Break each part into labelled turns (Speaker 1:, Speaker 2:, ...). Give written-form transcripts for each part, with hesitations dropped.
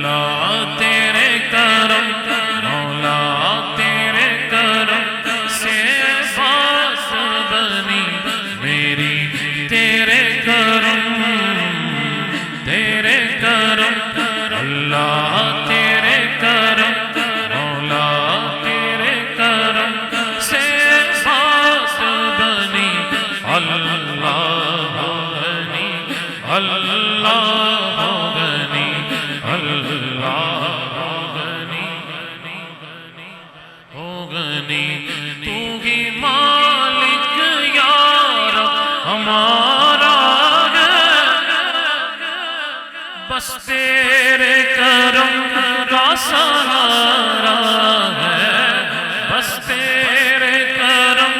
Speaker 1: اللہ تیرے کرم مولا تیرے کرم سے بات بنی میری تیرے کرم اللہ تیرے کرم مولا تیرے کرم سے بات بنی اللہ غنی اللہ غنی اللہ غنی ہو غنی تو ہی مالک یا رب ہمارا بس تیرے کرم کا سہارا ہے بس تیرے کرم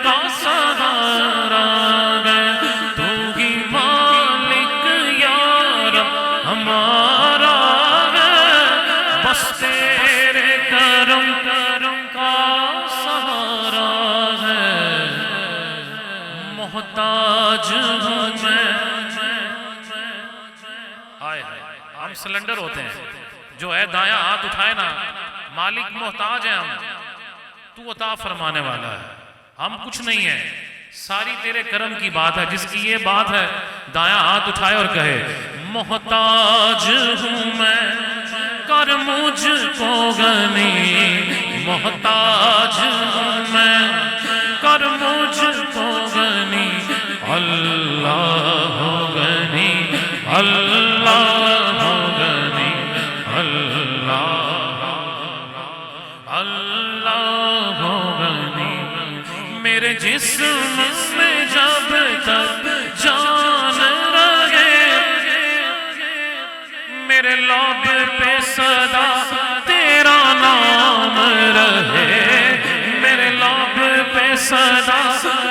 Speaker 1: کا سہارا ہے تو ہی مالک یا رب ہمارا ہے بس تیرے کرم کا سہارا ہے محتاج ہوں میں ہم سلنڈر ہوتے ہیں جو ہے دایاں ہاتھ اٹھائے نا مالک محتاج ہیں ہم تو عطا فرمانے والا ہے ہم کچھ نہیں ہیں ساری تیرے کرم کی بات ہے جس کی یہ بات ہے دایاں ہاتھ اٹھائے اور کہے محتاج ہوں میں کر مجھ کو غنی محتاج ہوں میں کر مجھ کو غنی اللہ غنی اللہ غنی اللہ اللہ غنی میرے جسم میں جب تک جان رہے میرے لب پہ صدا تیرا نام رہے میرے لب پہ صدا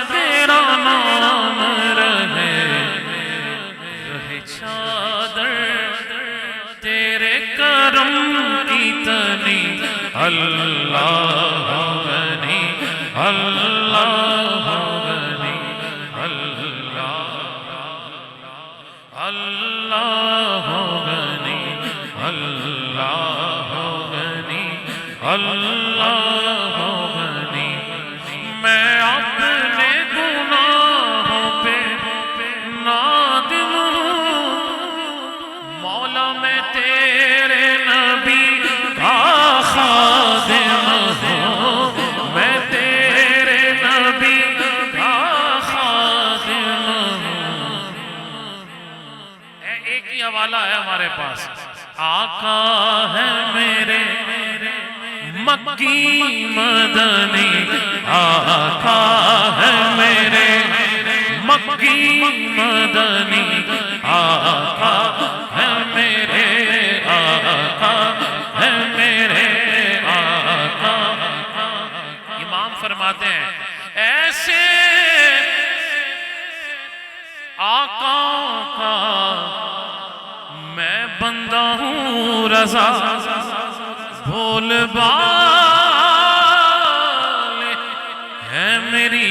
Speaker 1: تیرا نام رہے چادر تیرے کرم کی تنی اللہ غنی اللہ غنی اللہ اللہ غنی اللہ غنی اللہ غنی میں اپنے گناہوں پہ نادم میں تیرے نبی کا خادم ہوں میں تیرے نبی کا خادم ہوں ایک ہی حوالہ ہے ہمارے پاس آقا ہے میرے مکی مدنی آقا ہے میرے مکی مدنی آقا ہے میرے آقا ہے میرے آقا امام فرماتے ہیں ایسے آقا کا میں بندہ ہوں رضا بھول بال ہے میری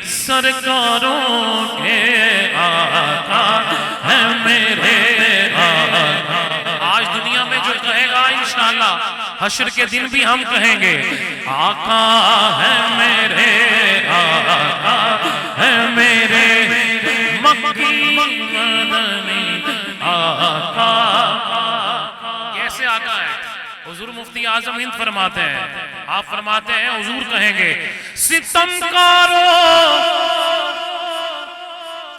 Speaker 1: سرکاروں کے آقا ہے میرے آقا آج دنیا میں جو کہے گا انشاءاللہ حشر کے دن بھی ہم کہیں گے آقا ہے میرے آقا ہے میرے مکی مدنی آقا کیسے آقا ہے حضور مفتی اعظم ہند فرماتے ہیں آپ فرماتے ہیں حضور کہیں گے ستمکارو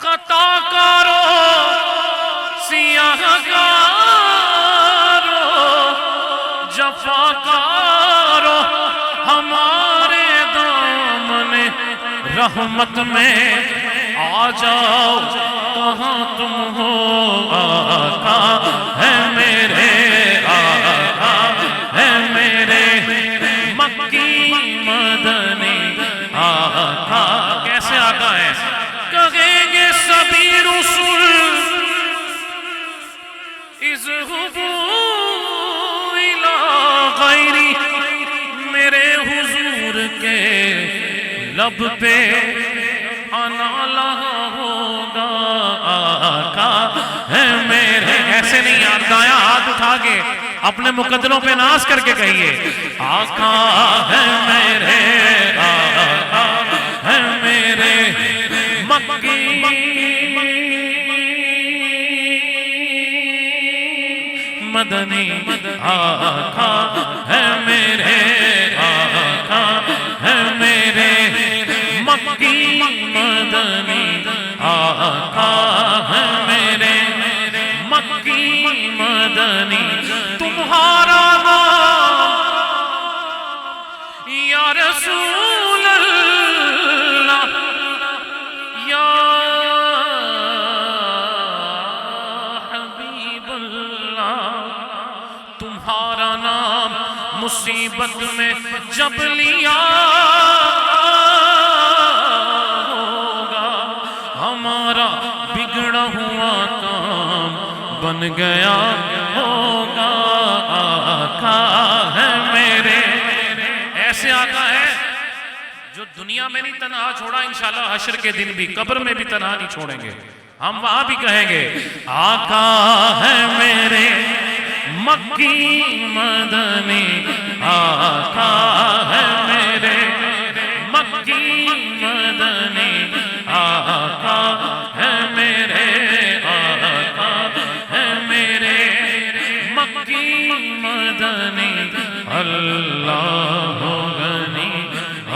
Speaker 1: خطا کارو سیاہ کارو جفا کارو ہمارے دامن رحمت میں آ جاؤ کہاں تم ہو آقا ہے میرے آقا ہے میرے مکی مدنی آقا کیسے آقا ہے کہیں گے سبھی رسول اذهبوا الی غیری میرے حضور کے لب پہ آنا لہا ہوگا آقا ہے میرے ایسے نہیں یاد دایاں ہاتھ اٹھا اٹھا کے اپنے مقدروں پہ ناز کر کے کہیے آقا ہے میرے، آقا ہے میرے مکی مدنی، آقا ہے میرے، آقا ہے میرے مکی مدنی، آقا ہے میرے مکی مدنی، تمہارا نام یا رسول اللہ یا حبیب اللہ، تمہارا نام مصیبت میں جب لیا ہوگا ہمارا بگڑا ہوا کام بن گیا ہوگا، آقا ہے میرے، ایسے آقا ہے جو دنیا میں نہیں تنہا چھوڑا، انشاءاللہ حشر کے دن بھی قبر میں بھی تنہا نہیں چھوڑیں گے، ہم وہاں بھی کہیں گے آقا ہے میرے مکی مدنی، آقا ہے میرے مکی مدنی، آقا ہے میرے، آقا ہے میرے مکی مدنی، اللہ غنی،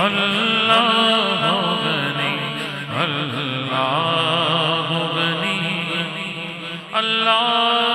Speaker 1: اللہ غنی، اللہ غنی، اللہ